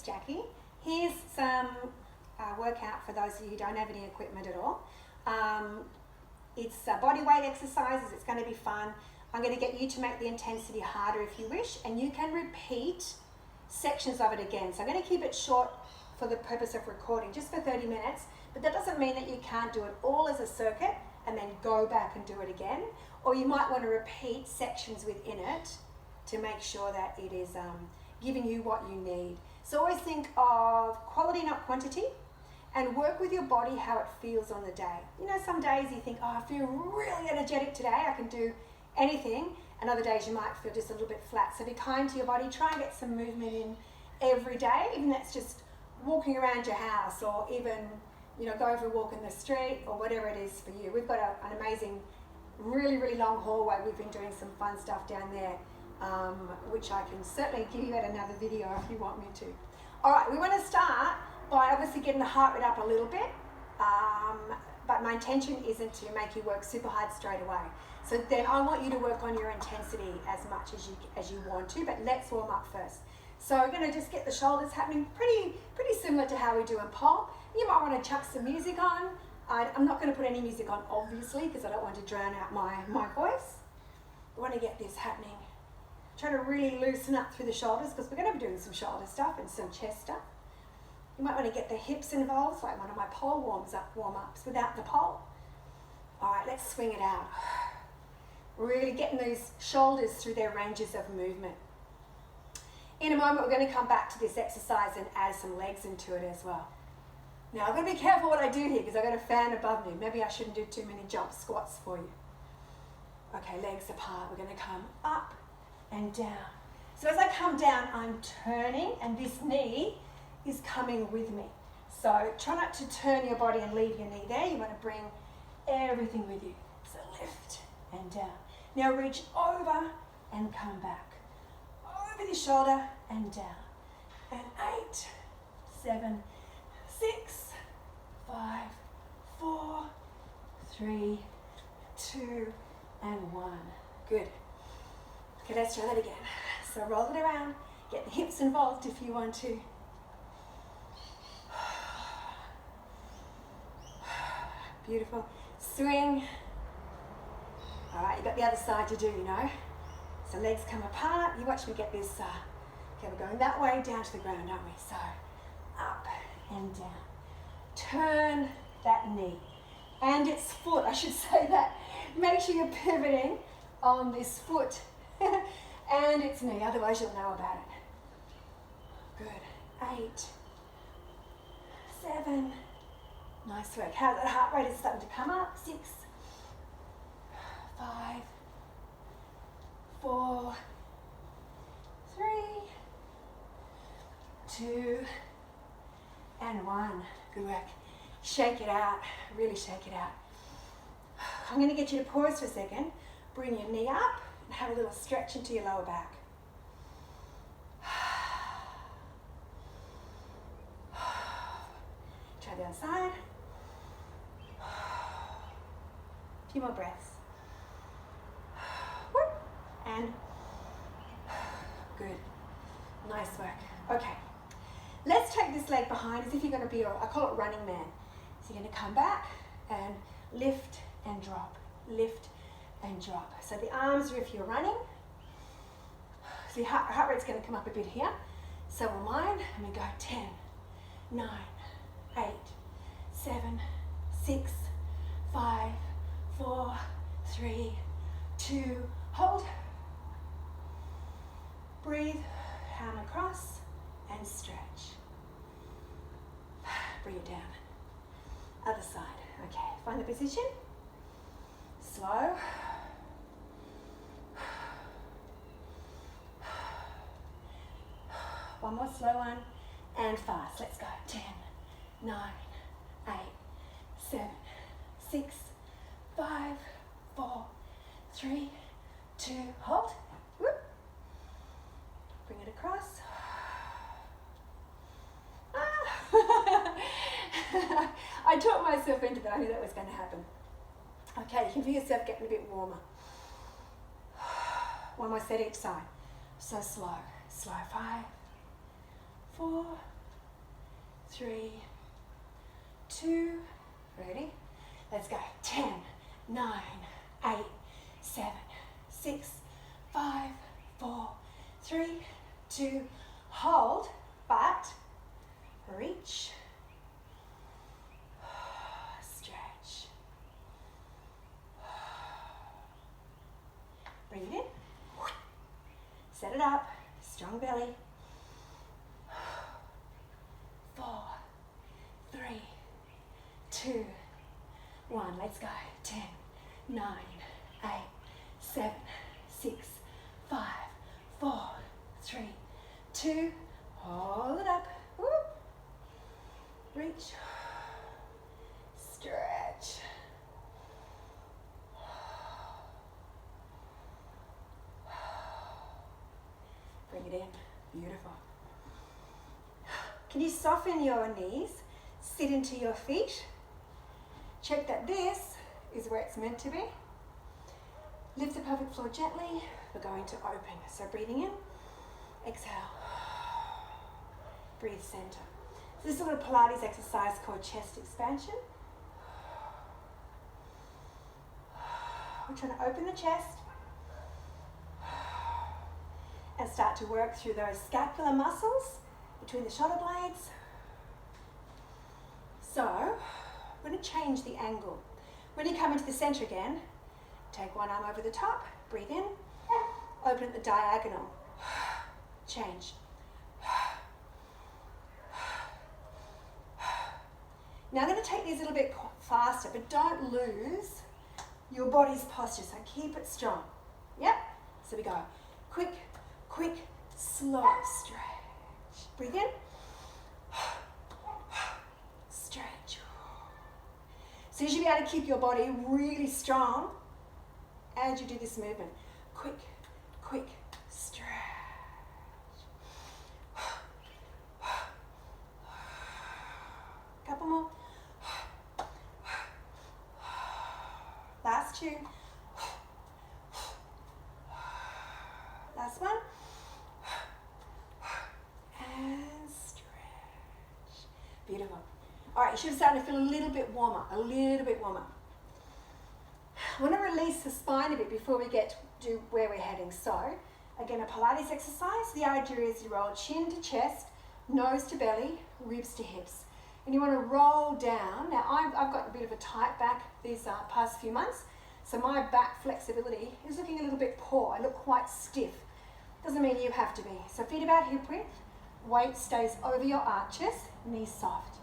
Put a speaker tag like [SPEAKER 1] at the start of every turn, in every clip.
[SPEAKER 1] it's Jackie. Here's some workout for those of you who don't have any equipment at all. It's body weight exercises, it's going to be fun. I'm going to get you to make the intensity harder if you wish, and you can repeat sections of it again. So I'm going to keep it short for the purpose of recording, just for 30 minutes, but that doesn't mean that you can't do it all as a circuit and then go back and do it again. Or you might want to repeat sections within it to make sure that it is giving you what you need. So always think of quality, not quantity, and work with your body how it feels on the day. You know, some days you think, oh, I feel really energetic today, I can do anything, and other days you might feel just a little bit flat. So be kind to your body, try and get some movement in every day, even that's just walking around your house, or even, you know, go for a walk in the street, or whatever it is for you. We've got an amazing, really, really long hallway. We've been doing some fun stuff down there, which I can certainly give you at another video if you want me to. All right, we want to start by obviously getting the heart rate up a little bit, but my intention isn't to make you work super hard straight away. So then I want you to work on your intensity as much as you want to, but let's warm up first. So we're going to just get the shoulders happening pretty similar to how we do in pole. You might want to chuck some music on. I'm not going to put any music on, obviously, because I don't want to drown out my voice. I want to get this happening. Try to really loosen up through the shoulders, because we're going to be doing some shoulder stuff and some chest stuff. You might want to get the hips involved, like one of my pole warm-ups without the pole. All right, let's swing it out. Really getting those shoulders through their ranges of movement. In a moment, we're going to come back to this exercise and add some legs into it as well. Now, I've got to be careful what I do here, because I've got a fan above me. Maybe I shouldn't do too many jump squats for you. Okay, legs apart. We're going to come up and down. So as I come down, I'm turning, and this knee is coming with me. So try not to turn your body and leave your knee there. You want to bring everything with you. So lift and down. Now reach over and come back. Over the shoulder and down. And 8, 7, 6, 5, 4, 3, 2, and 1. Good. Okay, let's try that again. So roll it around. Get the hips involved if you want to. Beautiful. Swing. All right, you've got the other side to do, you know. So legs come apart. You watch me get this. Okay, we're going that way, down to the ground, aren't we? So up and down. Turn that knee. And its foot, I should say that. Make sure you're pivoting on this foot and its knee, otherwise you'll know about it. Good. 8, 7. Nice work. How that heart rate is starting to come up. 6, 5, 4, 3, 2, and 1. Good work. Shake it out. Really shake it out. I'm going to get you to pause for a second. Bring your knee up and have a little stretch into your lower back. Try the other side. A few more breaths. And good. Nice work. Okay. Let's take this leg behind as if you're going to be, I call it running man. So you're going to come back and lift and drop. Lift and drop. So the arms are if you're running. So your heart rate's going to come up a bit here. So will mine. And we go 10, 9, 8, 7, 6, 5, 4, 3, 2, hold. Breathe, arm across, and stretch. Bring it down. Other side. Okay, find the position. Slow. One more slow one, and fast. Let's go. 10, 9, 8, 7, 6, 5, 4, 3, 2, hold. Whoop. Bring it across. I talked myself into that. I knew that was going to happen. Okay, you can feel yourself getting a bit warmer. One more set each side. So slow. Slow. 5, 4, 3, 2, ready? Let's go. 10, 9, 8, 7, 6, 5, 4, 3, 2, hold, but reach, stretch. Bring it in. Set it up. Strong belly. 4, 3, 2, 1. Let's go. 10, 9, 8, 7, 6, 5, 4, 3, 2. Hold it up. Whoop. Reach. Stretch. Bring it in. Beautiful. Can you soften your knees? Sit into your feet. Check that this is where it's meant to be. Lift the pelvic floor gently. We're going to open. So breathing in. Exhale. Breathe center. So this is a little Pilates exercise called chest expansion. We're trying to open the chest and start to work through those scapular muscles between the shoulder blades. So, we're going to change the angle. When you come into the center again, take one arm over the top, breathe in, open at the diagonal, change. Now I'm going to take these a little bit faster, but don't lose your body's posture, so keep it strong. Yep, so we go quick, quick, slow stretch. Breathe in. Stretch. So you should be able to keep your body really strong as you do this movement. Quick, quick, stretch. Couple more. Last 2. Last one. And stretch. Beautiful. All right, you should start to feel a little bit warmer, a little bit warmer. I want to release the spine a bit before we get to where we're heading. So, again, a Pilates exercise. The idea is you roll chin to chest, nose to belly, ribs to hips. And you want to roll down. Now, I've got a bit of a tight back these past few months, so my back flexibility is looking a little bit poor. I look quite stiff. Doesn't mean you have to be. So feet about hip width, weight stays over your arches, knees soft.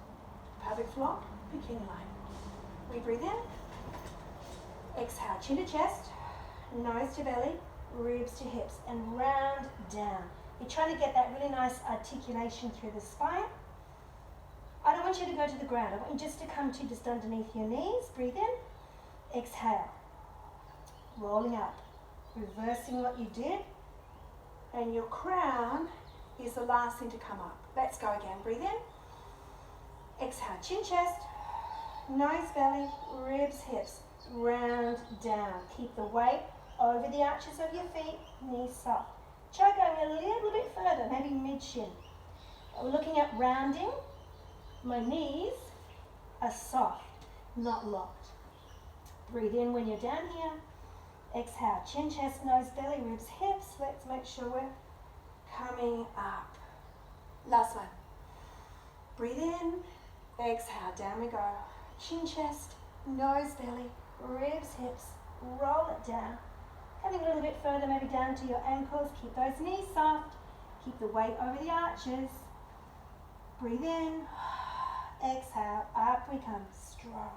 [SPEAKER 1] Pelvic floor, bikini line. We breathe in, exhale, chin to chest, nose to belly, ribs to hips, and round down. You're trying to get that really nice articulation through the spine. I don't want you to go to the ground. I want you just to come to just underneath your knees. Breathe in. Exhale. Rolling up. Reversing what you did. And your crown is the last thing to come up. Let's go again. Breathe in. Exhale. Chin, chest. Nose, belly, ribs, hips. Round down. Keep the weight over the arches of your feet. Knees soft. Try going a little bit further, maybe mid-shin. We're looking at rounding. My knees are soft, not locked. Breathe in when you're down here. Exhale, chin, chest, nose, belly, ribs, hips. Let's make sure we're coming up. Last one. Breathe in. Exhale, down we go. Chin, chest, nose, belly, ribs, hips. Roll it down. Coming a little bit further, maybe down to your ankles. Keep those knees soft. Keep the weight over the arches. Breathe in. Exhale, up we come, strong.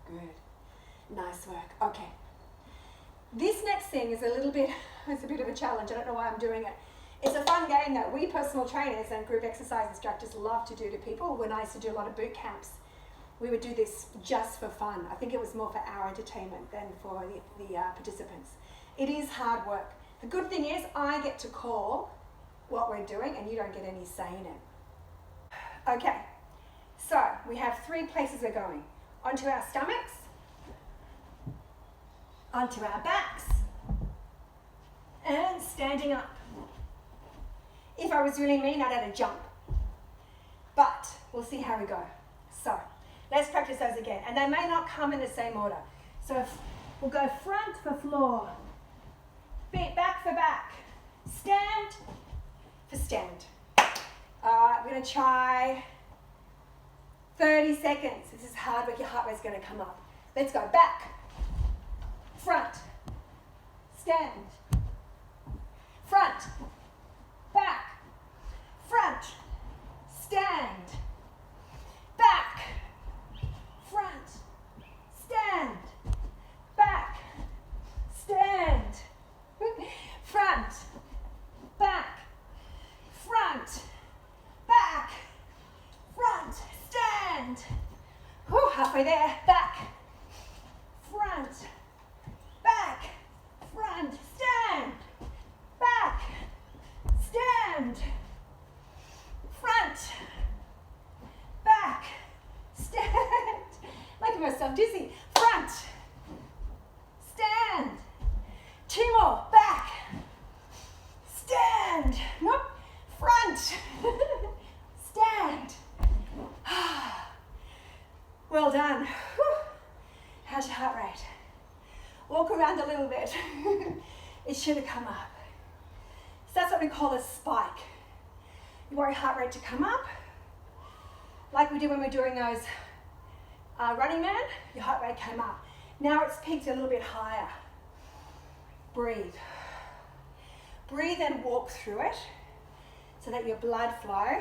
[SPEAKER 1] Good. Nice work. Okay. This next thing is it's a bit of a challenge. I don't know why I'm doing it. It's a fun game that we personal trainers and group exercise instructors love to do to people. When I used to do a lot of boot camps, we would do this just for fun. I think it was more for our entertainment than for the participants. It is hard work. The good thing is I get to call what we're doing and you don't get any say in it. Okay, so we have 3 places we're going. Onto our stomachs, onto our backs, and standing up. If I was really mean, I'd add a jump. But we'll see how we go. So let's practice those again. And they may not come in the same order. So we'll go front for floor, feet back for back, stand for stand. All right, we're going to try 30 seconds. This is hard, but your heart rate's going to come up. Let's go back, front, stand, front, back, front, stand, back, front, stand, back, stand, front, back, front, back, front, stand. Whew, halfway there, back, front, back, front, stand, back, stand, front, back, stand. Making myself dizzy. Front, stand. Two more, back, stand. Nope, front, stand. Well done. Whew. How's your heart rate? Walk around a little bit. It should have come up. So that's what we call a spike. You want your heart rate to come up, like we do when we're doing those Running Man. Your heart rate came up. Now it's peaked a little bit higher. Breathe. Breathe and walk through it so that your blood flow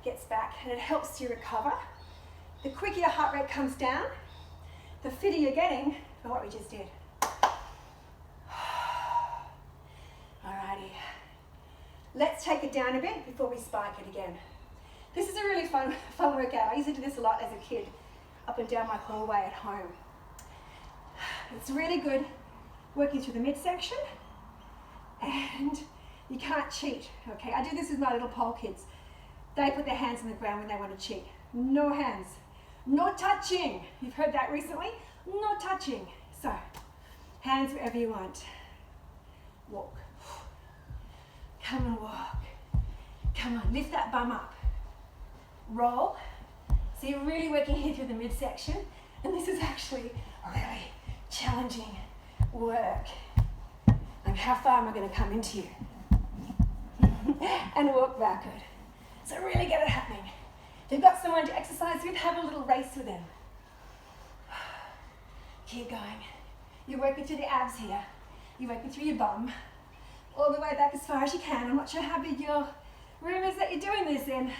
[SPEAKER 1] gets back and it helps you recover. The quicker your heart rate comes down, the fitter you're getting for what we just did. Alrighty. Let's take it down a bit before we spike it again. This is a really fun workout. I used to do this a lot as a kid, up and down my hallway at home. It's really good working through the midsection, and you can't cheat, okay? I do this with my little pole kids. They put their hands on the ground when they want to cheat. No hands. No touching. You've heard that recently? No touching. So, hands wherever you want. Walk. Come and walk. Come on, lift that bum up. Roll. So you're really working here through the midsection, and this is actually really challenging work. And how far am I going to come into you? And walk backward. So really get it happening. If you've got someone to exercise with, have a little race with them. Keep going. You're working through the abs here. You're working through your bum. All the way back as far as you can. I'm not sure how big your room is that you're doing this in.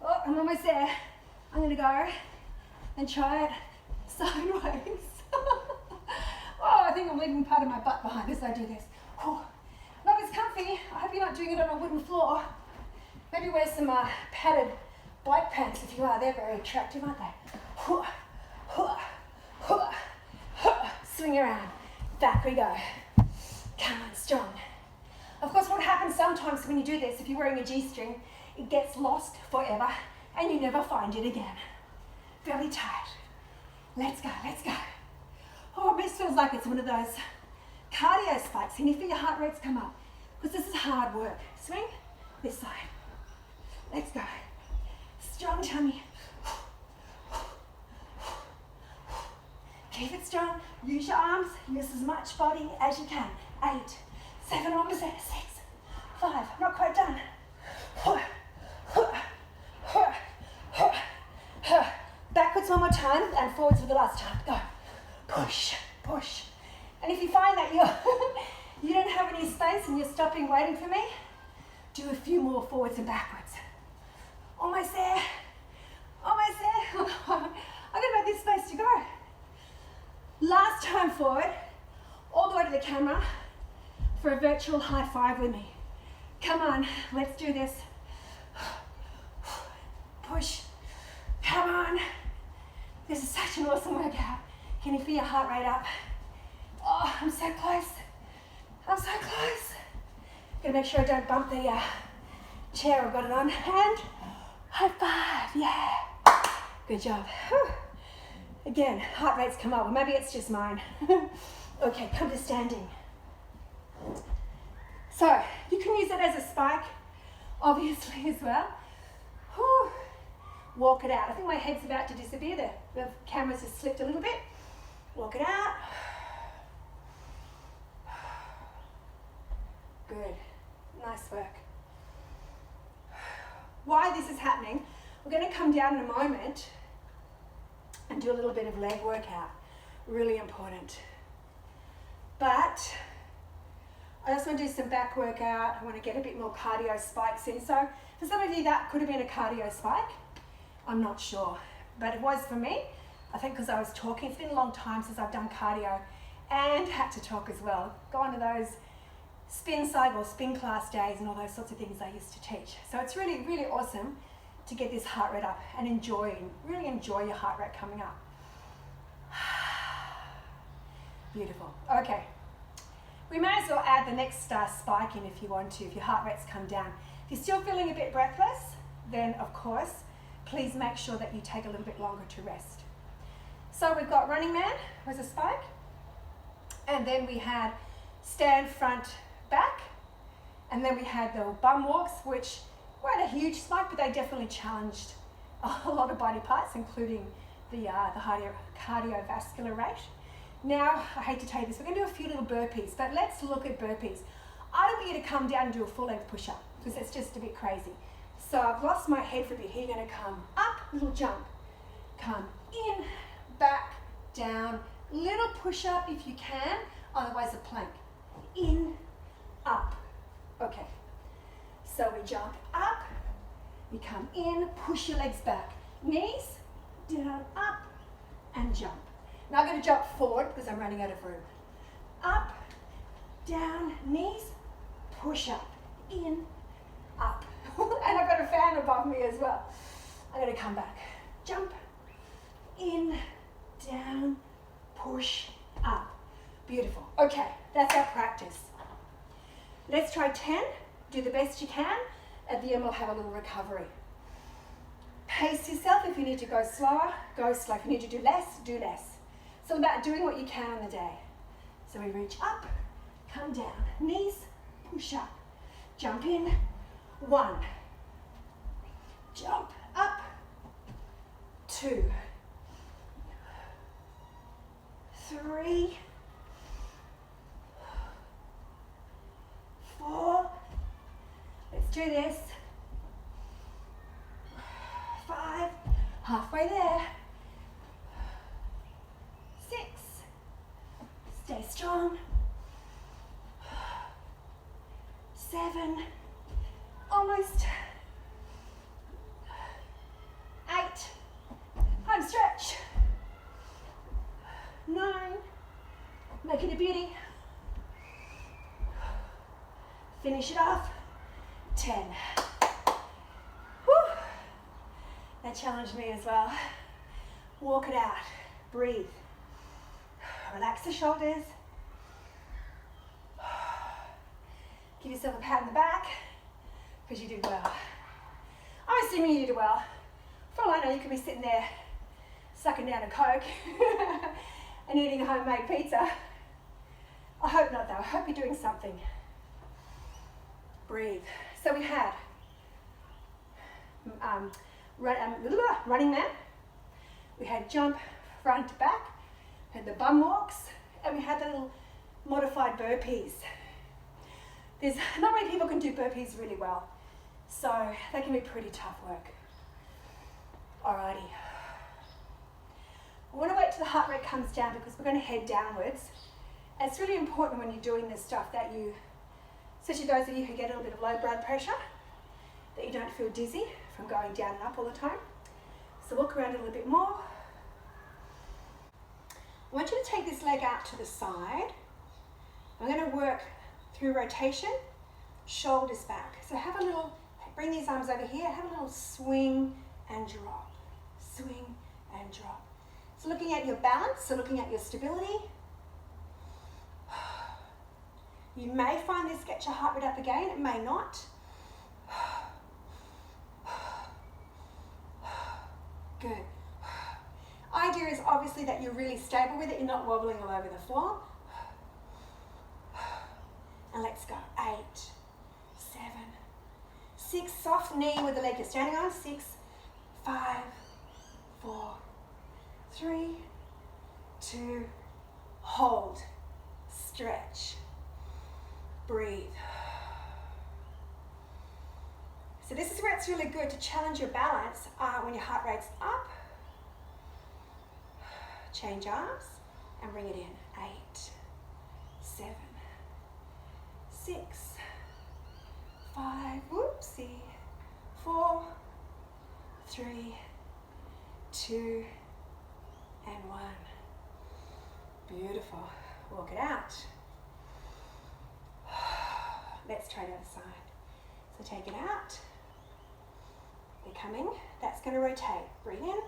[SPEAKER 1] Oh, I'm almost there. I'm going to go and try it sideways. Oh, I think I'm leaving part of my butt behind as I do this. Oh, not as comfy. I hope you're not doing it on a wooden floor. Maybe wear some padded bike pants if you are. They're very attractive, aren't they? Swing around. Back we go. Come on, strong. Of course, what happens sometimes when you do this, if you're wearing a G-string, it gets lost forever and you never find it again. Very tight. Let's go, let's go. Oh, this feels like it's one of those cardio spikes. Can you feel your heart rates come up? Because this is hard work. Swing this side. Let's go. Strong tummy. Keep it strong. Use your arms. Use as much body as you can. 8, 7, almost there. 6, 5. Not quite done. Backwards one more time and forwards for the last time. Go. Push, push. And if you find that you don't have any space and you're stopping waiting for me, do a few more forwards and backwards. Almost there. Almost there. I've got about this space to go. Last time forward, all the way to the camera for a virtual high five with me. Come on, let's do this. Push. Come on. This is such an awesome workout. Can you feel your heart rate up? Oh, I'm so close. I'm so close. Gotta make sure I don't bump the chair I've got it on. And high five, yeah. Good job. Whew. Again, heart rates come up. Well, maybe it's just mine. Okay, come to standing. So you can use it as a spike, obviously, as well. Whew. Walk it out. I think my head's about to disappear there. The camera's just slipped a little bit. Walk it out. Good. Nice work. Why this is happening, we're going to come down in a moment and do a little bit of leg workout. Really important. But I just want to do some back workout. I want to get a bit more cardio spikes in. So for some of you, that could have been a cardio spike. I'm not sure, but it was for me. I think because I was talking. It's been a long time since I've done cardio and had to talk as well. Gone to those spin cycle, spin class days and all those sorts of things I used to teach. So it's really, really awesome to get this heart rate up and really enjoy your heart rate coming up. Beautiful. Okay. We may as well add the next spike in if you want to, if your heart rate's come down. If you're still feeling a bit breathless, then of course, please make sure that you take a little bit longer to rest. So we've got running man was a spike, and then we had stand front back, and then we had the bum walks, which weren't a huge spike, but they definitely challenged a lot of body parts, including the cardiovascular rate. Now, I hate to tell you this, we're going to do a few little burpees, but let's look at burpees. I don't want you to come down and do a full length push-up, because it's just a bit crazy. So I've lost my head for a bit here. You're going to come up, little jump, come in, back, down, little push-up if you can, otherwise a plank. In, up. Okay. So we jump up, we come in, push your legs back. Knees, down, up, and jump. Now I'm going to jump forward because I'm running out of room. Up, down, knees, push up, in, up. And I've got a fan above me as well. I'm going to come back. Jump, in, down, push, up. Beautiful. Okay, that's our practice. Let's try 10. Do the best you can. At the end, we'll have a little recovery. Pace yourself. If you need to go slower, go slow. If you need to do less, do less. It's all about doing what you can on the day. So we reach up, come down, knees, push up, jump in, 1, jump up, 2, 3, 4, let's do this, 5, halfway there, 6, stay strong, 7, almost, 8, home stretch, 9, make it a beauty, finish it off, 10. Whew. That challenged me as well. Walk it out, breathe, relax the shoulders, give yourself a pat on the back because you did well. I'm assuming you did well. For all I know, you could be sitting there sucking down a Coke and eating a homemade pizza. I hope not though, I hope you're doing something. Breathe. So we had running man, we had jump front back, we had the bum walks, and we had the little modified burpees. There's not many people can do burpees really well, so they can be pretty tough work. Alrighty. I want to wait till the heart rate comes down because we're going to head downwards. And it's really important when you're doing this stuff that you, especially those of you who get a little bit of low blood pressure, that you don't feel dizzy from going down and up all the time. So walk around a little bit more. I want you to take this leg out to the side. I'm going to work through rotation, shoulders back. So have a little, bring these arms over here, have a little swing and drop, swing and drop. So looking at your balance, so looking at your stability. You may find this gets your heart rate up again, it may not. Good. Idea is obviously that you're really stable with it, you're not wobbling all over the floor. And let's Let's go. 8, 7, 6. Soft knee with the leg you're standing on. 6, 5, 4, 3, 2. Hold. Stretch. Breathe. So this is where it's really good to challenge your balance when your heart rate's up. Change arms and bring it in. 8, 7, 6, 5, whoopsie, 4, 3, 2, and 1. Beautiful. Walk it out. Let's try the other side. So take it out. They're coming. That's going to rotate. Breathe in.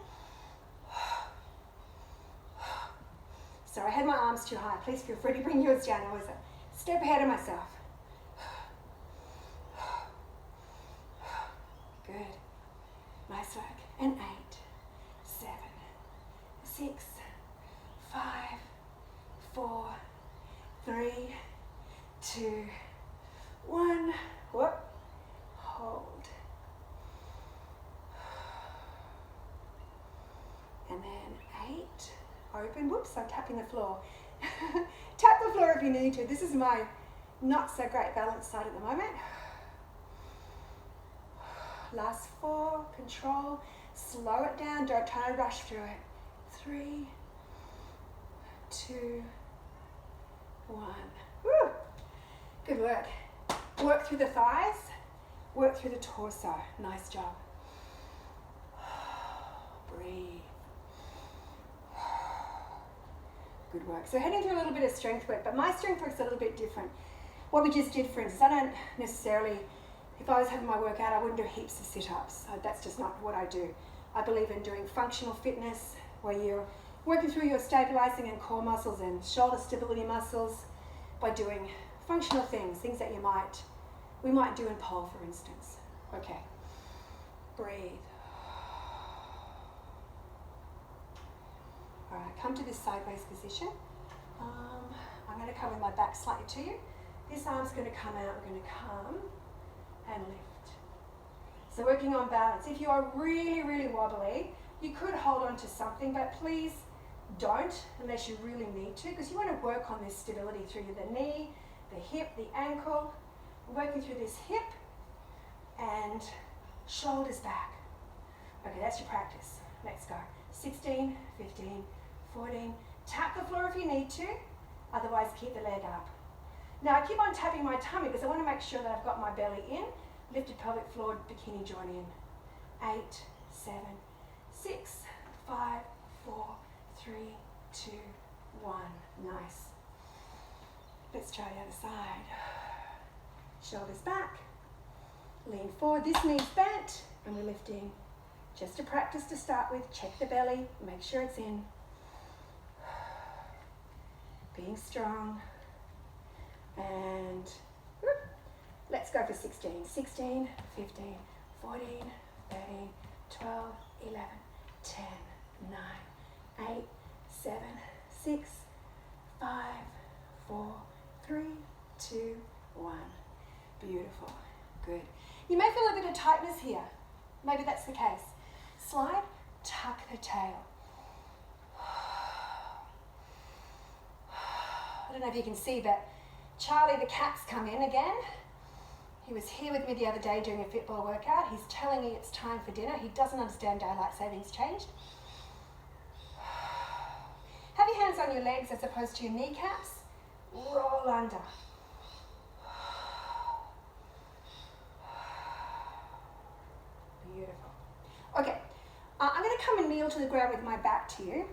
[SPEAKER 1] Sorry, I had my arms too high. Please feel free to bring yours down. I was a step ahead of myself. Good. Nice work. And 8, 7, 6, 5, 4, 3, 2, 1. Whoop. Hold. And then 8. Open. Whoops, I'm tapping the floor. Tap the floor if you need to. This is my not so great balance side at the moment. Last 4. Control. Slow it down. Don't try to rush through it. 3, 2, 1. Woo. Good work. Work through the thighs. Work through the torso. Nice job. Breathe. Good work. So heading through a little bit of strength work, but my strength work's a little bit different. What we just did, for instance, I don't necessarily, if I was having my workout, I wouldn't do heaps of sit-ups. That's just not what I do. I believe in doing functional fitness, where you're working through your stabilizing and core muscles and shoulder stability muscles by doing functional things that we might do in pole, for instance. Okay. Breathe. All right, come to this sideways position. I'm going to come with my back slightly to you. This arm's going to come out. We're going to come and lift. So working on balance. If you are really, really wobbly, you could hold on to something, but please don't unless you really need to, because you want to work on this stability through the knee, the hip, the ankle. We're working through this hip and shoulders back. Okay, that's your practice. Let's go. 16, 15, 14. Tap the floor if you need to, otherwise keep the leg up. Now I keep on tapping my tummy because I want to make sure that I've got my belly in. Lifted pelvic floor, bikini joint in. 8, 7, 6, 5, 4, 3, 2, 1. Nice. Let's try the other side. Shoulders back. Lean forward. This knee's bent and we're lifting. Just a practice to start with. Check the belly. Make sure it's in. Being strong. And whoop. Let's go for 16. 16, 15, 14, 13, 12, 11, 10, 9, 8, 7, 6, 5, 4, 3, 2, 1. Beautiful. Good. You may feel a bit of tightness here. Maybe that's the case. Slide, tuck the tail. I don't know if you can see, but Charlie the cat's come in again. He was here with me the other day doing a Fitball workout. He's telling me it's time for dinner. He doesn't understand daylight savings changed. Have your hands on your legs as opposed to your kneecaps. Roll under. Beautiful. Okay, I'm going to come and kneel to the ground with my back to you,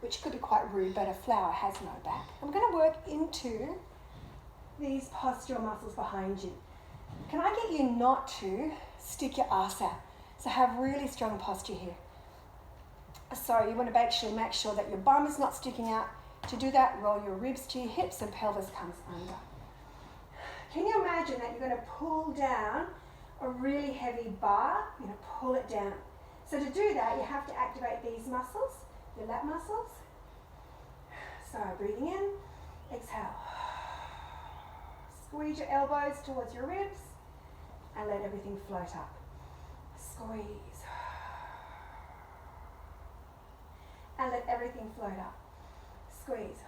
[SPEAKER 1] which could be quite rude, but a flower has no back. I'm going to work into these postural muscles behind you. Can I get you not to stick your ass out? So have really strong posture here. So you want to actually make sure that your bum is not sticking out. To do that, roll your ribs to your hips and pelvis comes under. Can you imagine that you're going to pull down a really heavy bar? You're going to pull it down. So to do that, you have to activate these muscles, your lat muscles. So breathing in, exhale. Squeeze your elbows towards your ribs and let everything float up. Squeeze. And let everything float up. Squeeze.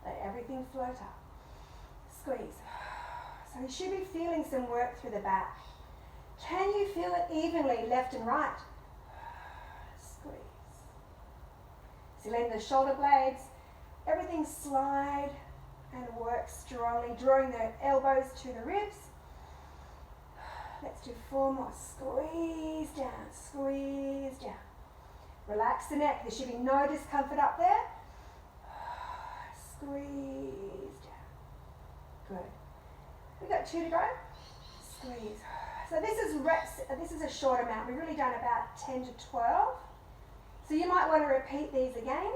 [SPEAKER 1] Let everything float up. Squeeze. So you should be feeling some work through the back. Can you feel it evenly left and right? Squeeze. So letting the shoulder blades, everything slide and work strongly, drawing the elbows to the ribs. Let's do 4 more. Squeeze down, squeeze down. Relax the neck. There should be no discomfort up there. Squeeze down. Good. We've got 2 to go. Squeeze. So this is a short amount. We've really done about 10 to 12. So you might want to repeat these again.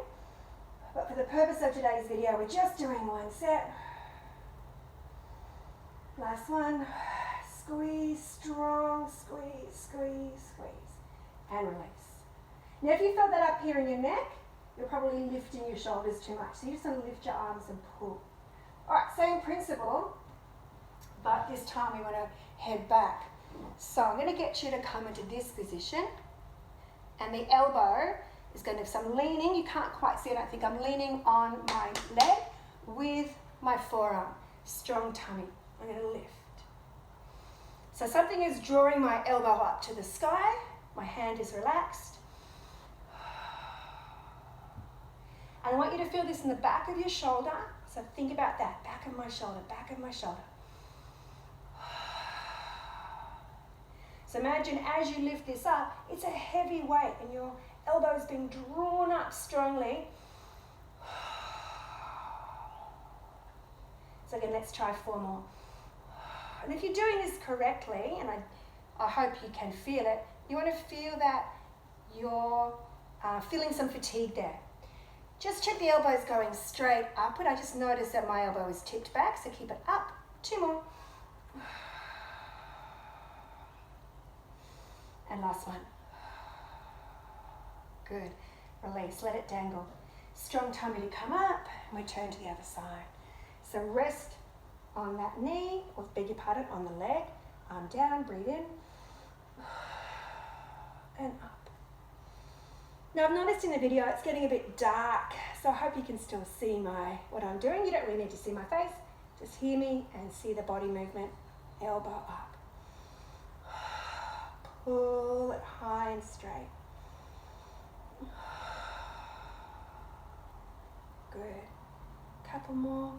[SPEAKER 1] But for the purpose of today's video, we're just doing 1 set. Last one. Squeeze, strong, squeeze, squeeze, squeeze. And release. Now if you felt that up here in your neck, you're probably lifting your shoulders too much. So you just want to lift your arms and pull. Alright, same principle, but this time we want to head back. So I'm going to get you to come into this position, and the elbow is going to have some leaning. You can't quite see it, I don't think. I'm leaning on my leg with my forearm. Strong tummy. I'm going to lift. So something is drawing my elbow up to the sky. My hand is relaxed. And I want you to feel this in the back of your shoulder. So think about that. Back of my shoulder, back of my shoulder. So imagine as you lift this up, it's a heavy weight and your elbow's being drawn up strongly. So again, let's try 4 more. And if you're doing this correctly, and I hope you can feel it, you want to feel that you're feeling some fatigue there. Just check the elbows going straight upward. I just noticed that my elbow is tipped back, so keep it up. 2 more. And last one. Good. Release, let it dangle. Strong tummy to come up, and we turn to the other side. So rest on that knee, or beg your pardon, on the leg. Arm down, breathe in. And up. Now I've noticed in the video it's getting a bit dark, so I hope you can still see what I'm doing. You don't really need to see my face, just hear me and see the body movement. Elbow up. Pull it high and straight. Good. Couple more.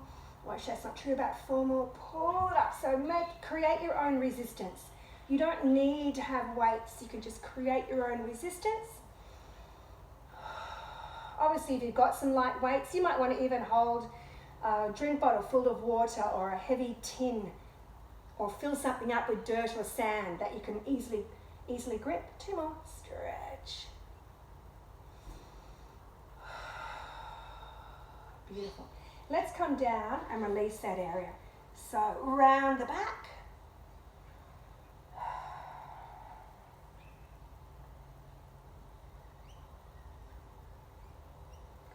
[SPEAKER 1] Well, actually that's not true, about 4 more. Pull it up. So create your own resistance. You don't need to have weights. You can just create your own resistance. Obviously, if you've got some light weights, you might want to even hold a drink bottle full of water or a heavy tin, or fill something up with dirt or sand that you can easily grip. 2 more. Stretch. Beautiful. Let's come down and release that area. So round the back.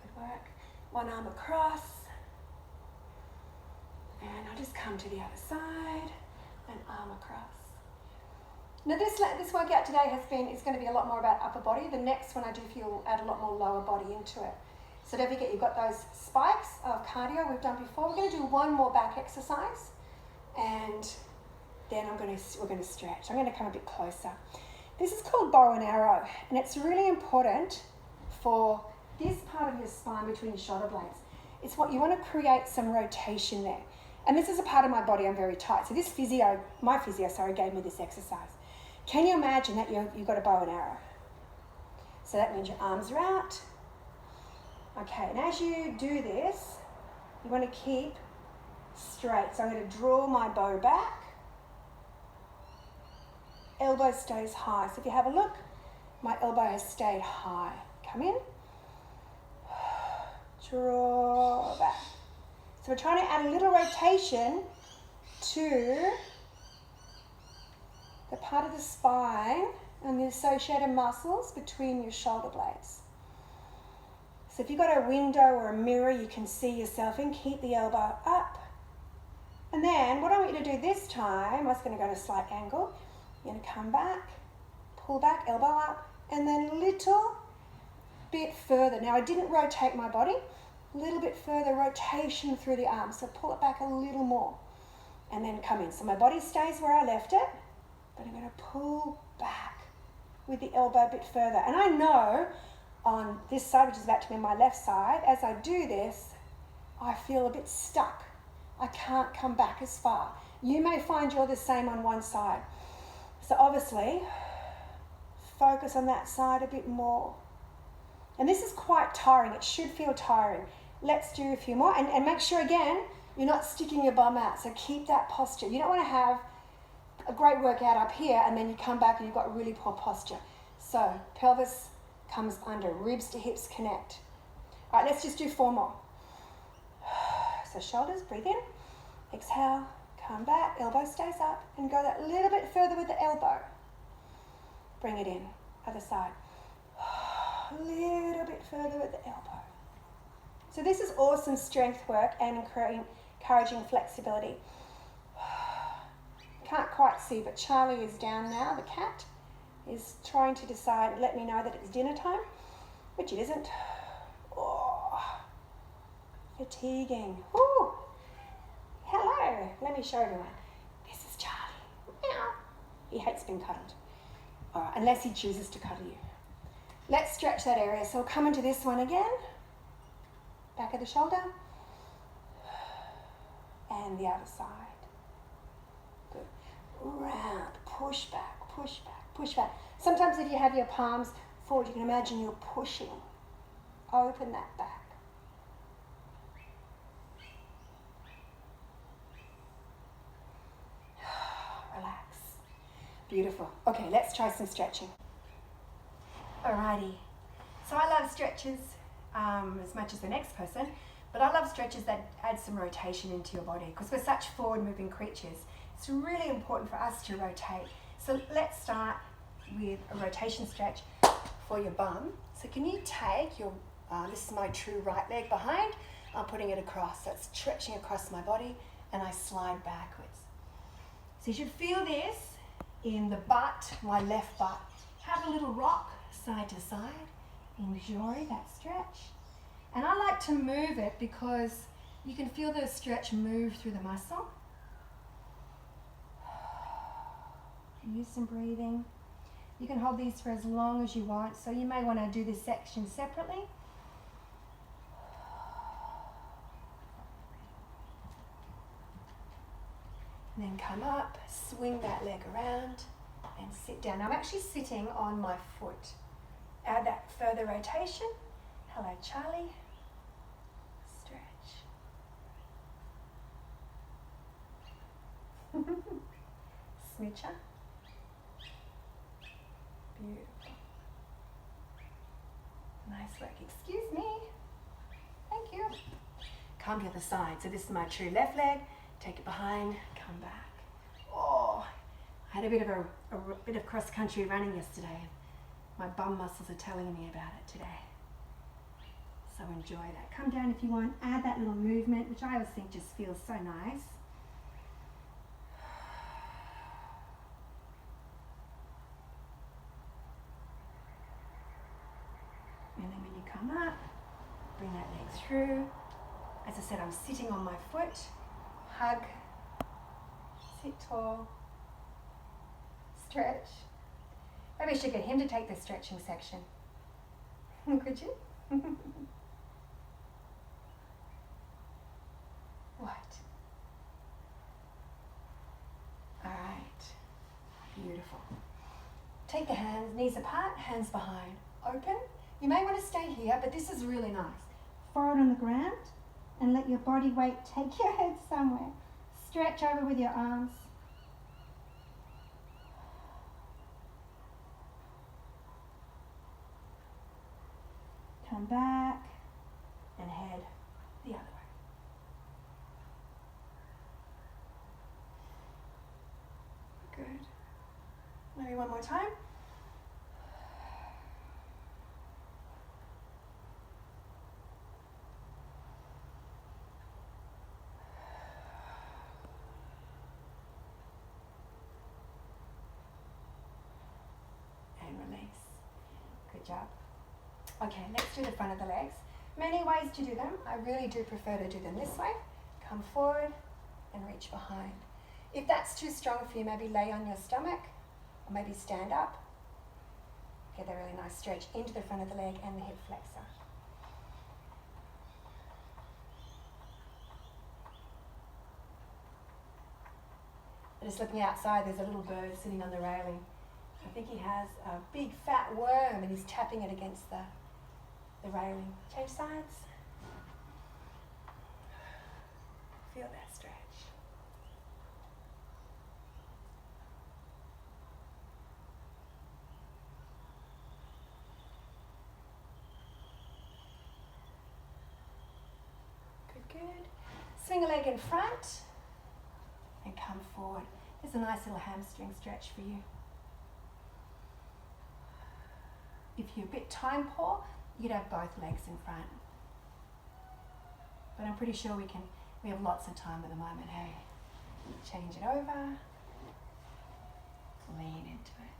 [SPEAKER 1] Good work. One arm across. And I'll just come to the other side and arm across. Now this workout today is going to be a lot more about upper body. The next one I do feel add a lot more lower body into it. So don't forget you've got those spikes of cardio we've done before. We're going to do 1 more back exercise, and then we're going to stretch. I'm going to come a bit closer. This is called bow and arrow, and it's really important for this part of your spine between your shoulder blades. It's what you want to create some rotation there. And this is a part of my body I'm very tight. So my physio gave me this exercise. Can you imagine that you've got a bow and arrow? So that means your arms are out. Okay, and as you do this, you want to keep straight. So I'm going to draw my bow back. Elbow stays high. So if you have a look, my elbow has stayed high. Come in. Draw back. So we're trying to add a little rotation to the part of the spine and the associated muscles between your shoulder blades. So if you've got a window or a mirror you can see yourself in, keep the elbow up. And then what I want you to do this time, I was going to go to a slight angle. You're going to come back, pull back, elbow up, and then a little bit further. Now I didn't rotate my body, a little bit further rotation through the arms. So pull it back a little more and then come in. So my body stays where I left it, but I'm going to pull back with the elbow a bit further. And I know on this side, which is about to be my left side, as I do this, I feel a bit stuck. I can't come back as far. You may find you're the same on one side. So obviously, focus on that side a bit more. And this is quite tiring. It should feel tiring. Let's do a few more. And make sure, again, you're not sticking your bum out. So keep that posture. You don't want to have a great workout up here and then you come back and you've got really poor posture. So pelvis comes under, ribs to hips connect. All right, let's just do 4 more. So shoulders, breathe in, exhale, come back, elbow stays up, and go that little bit further with the elbow. Bring it in, other side. A little bit further with the elbow. So this is awesome strength work and encouraging flexibility. Can't quite see, but Charlie is down now, the cat is trying to decide, let me know that it's dinner time, which it isn't. Oh, fatiguing. Ooh. Hello, let me show everyone. This is Charlie. Meow. He hates being cuddled. All right, unless he chooses to cuddle you. Let's stretch that area. So we'll come into this one again. Back of the shoulder. And the other side. Good. Round, push back, push back, push back. Sometimes if you have your palms forward, you can imagine you're pushing. Open that back. Relax. Beautiful. Okay, let's try some stretching. Alrighty. So I love stretches as much as the next person, but I love stretches that add some rotation into your body because we're such forward-moving creatures. It's really important for us to rotate. So let's start with a rotation stretch for your bum. So can you take your, this is my true right leg behind, I'm putting it across, so it's stretching across my body and I slide backwards. So you should feel this in the butt, my left butt. Have a little rock side to side. Enjoy that stretch. And I like to move it because you can feel the stretch move through the muscle. Use some breathing. You can hold these for as long as you want, so you may want to do this section separately. And then come up, swing that leg around and sit down. Now I'm actually sitting on my foot. Add that further rotation. Hello, Charlie. Stretch. Smoocher. Beautiful. Nice work. Excuse me. Thank you. Come to the other side. So this is my true left leg. Take it behind. Come back. Oh, I had a bit of cross country running yesterday. My bum muscles are telling me about it today. So enjoy that. Come down if you want. Add that little movement, which I always think just feels so nice. And then when you come up, bring that leg through. As I said, I'm sitting on my foot. Hug. Sit tall. Stretch. Maybe I should get him to take the stretching section. Could you? What? All right. Beautiful. Take the hands, knees apart, hands behind. Open. You may want to stay here, but this is really nice. Forward on the ground and let your body weight take your head somewhere. Stretch over with your arms. Come back and head the other way. Good. Maybe one more time. Good job. Okay, let's do the front of the legs. Many ways to do them. I really do prefer to do them this way. Come forward and reach behind. If that's too strong for you, maybe lay on your stomach or maybe stand up. Get a really nice stretch into the front of the leg and the hip flexor. Just looking outside, there's a little bird sitting on the railing. I think he has a big fat worm and he's tapping it against the railing. Change sides. Feel that stretch. Good, good. Swing a leg in front and come forward. There's a nice little hamstring stretch for you. If you're a bit time poor, you could have both legs in front. But I'm pretty sure we have lots of time at the moment, hey? Change it over. Lean into it.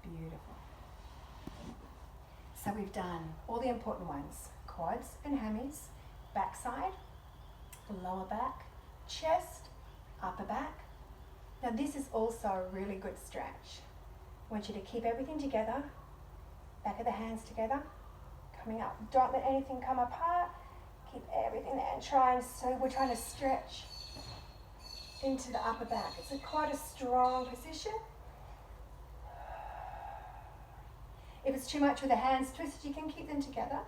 [SPEAKER 1] Beautiful. So we've done all the important ones: quads and hammies, backside, lower back, chest, upper back. Now this is also a really good stretch. I want you to keep everything together, back of the hands together, coming up. Don't let anything come apart. Keep everything there and we're trying to stretch into the upper back. It's quite a strong position. If it's too much with the hands twisted, you can keep them together.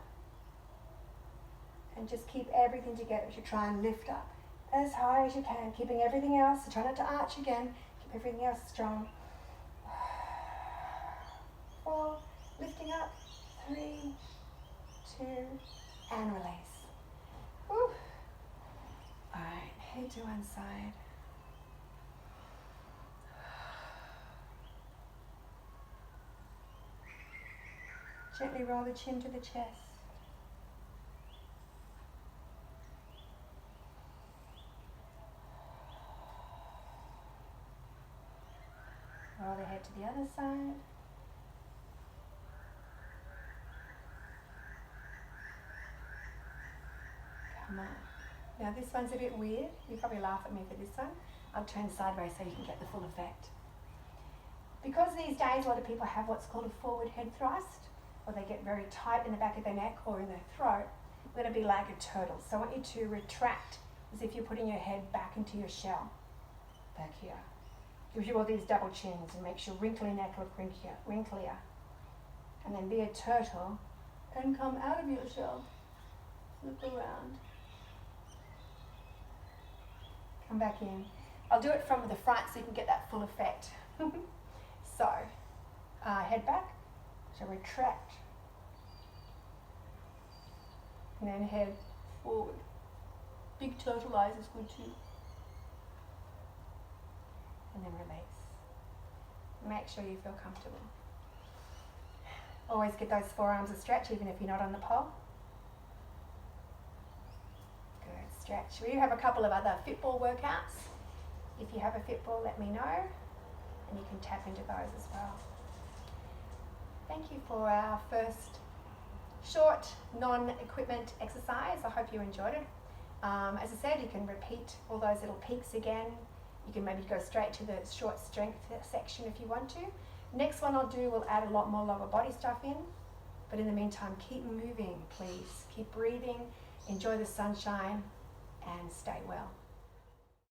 [SPEAKER 1] And just keep everything together as you try and lift up as high as you can, keeping everything else. So try not to arch again. Keep everything else strong. 4, lifting up. 3, 2, and release. Whew. All right, head to one side. Gently roll the chin to the chest. Roll the head to the other side. Come on. Now this one's a bit weird. You probably laugh at me for this one. I'll turn sideways so you can get the full effect. Because these days a lot of people have what's called a forward head thrust, or they get very tight in the back of their neck or in their throat, we're going to be like a turtle. So I want you to retract as if you're putting your head back into your shell, back here. Gives you all these double chins and makes your wrinkly neck look wrinklier. And then be a turtle and come out of your shell. Look around. Come back in. I'll do it from the front so you can get that full effect. So, head back. So retract. And then head forward. Big turtle eyes is good too. And then release. Make sure you feel comfortable. Always get those forearms a stretch even if you're not on the pole. Good, stretch. We do have a couple of other Fitball workouts. If you have a Fitball, let me know and you can tap into those as well. Thank you for our first short non-equipment exercise. I hope you enjoyed it. As I said, you can repeat all those little peaks again. You can maybe go straight to the short strength section if you want to. Next one I'll do will add a lot more lower body stuff in. But in the meantime, keep moving, please. Keep breathing, enjoy the sunshine, and stay well.